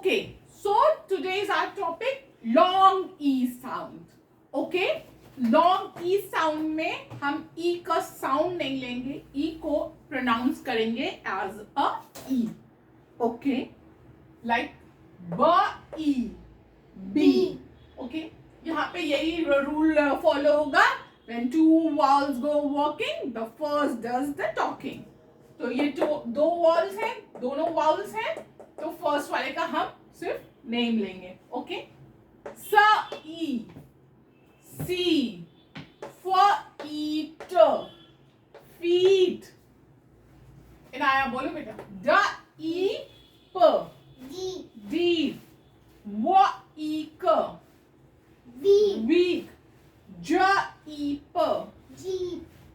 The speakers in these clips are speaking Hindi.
Okay, so today is our topic long E sound. Okay, long E sound में हम E का sound नहीं लेंगे, E को pronounce करेंगे as a E. Okay, like B, E, B. Okay, यहाँ पे यही rule follow होगा. When two vowels go walking, the first does the talking. तो ये दो vowels हैं, दोनों vowels हैं, तो फर्स्ट वाले का हम सिर्फ नेम लेंगे. ओके, स ई, सी, फ ई ट, फीट. इनाया बोलो बेटा. ड ई प, डी, व ई क, वीक. ज ई प,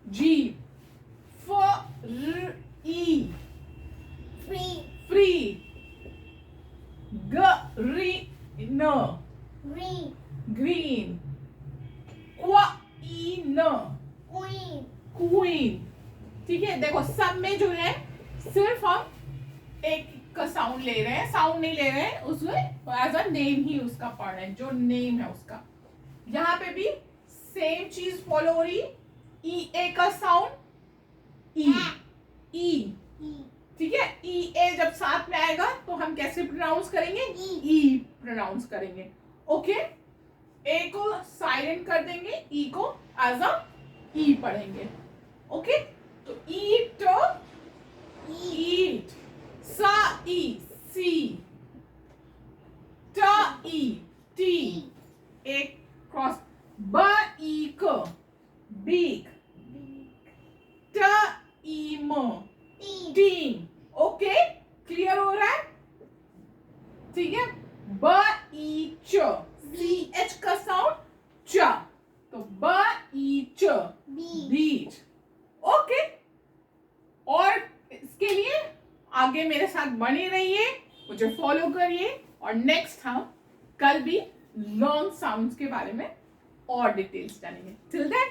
जीप. फ र ई, फ्री. ग री न, ग्रीन. क्व ई न, क्वीन. ठीक है, देखो सब में जो है सिर्फ हम एक का साउंड ले रहे हैं, साउंड नहीं ले रहे हैं, उसमें एज अ नेम ही उसका पढ़ रहे हैं, जो नेम है उसका. यहाँ पे भी सेम चीज फॉलो हो रही. ई ए का साउंड ई, ई. ठीक है, ई ए जब साथ में आएगा तो हम कैसे प्रोनाउंस करेंगे? ई प्रोनाउंस करेंगे. ओके, ए को साइलेंट कर देंगे, ई को एज अ ई पढ़ेंगे. ओके, तो ईट, ईट. सा ई, सी. ट ई, टी. एक क्रॉस. ब ई क, बीक. ट ई म, टीम. ओके, क्लियर हो रहा है? ठीक है. ब ई च, सी एच का साउंड च, तो ब ई च, बीच. ओके, और इसके लिए आगे मेरे साथ बने रहिए, मुझे फॉलो करिए, और नेक्स्ट हम कल भी लॉन्ग साउंड्स के बारे में और डिटेल्स जानेंगे. Till then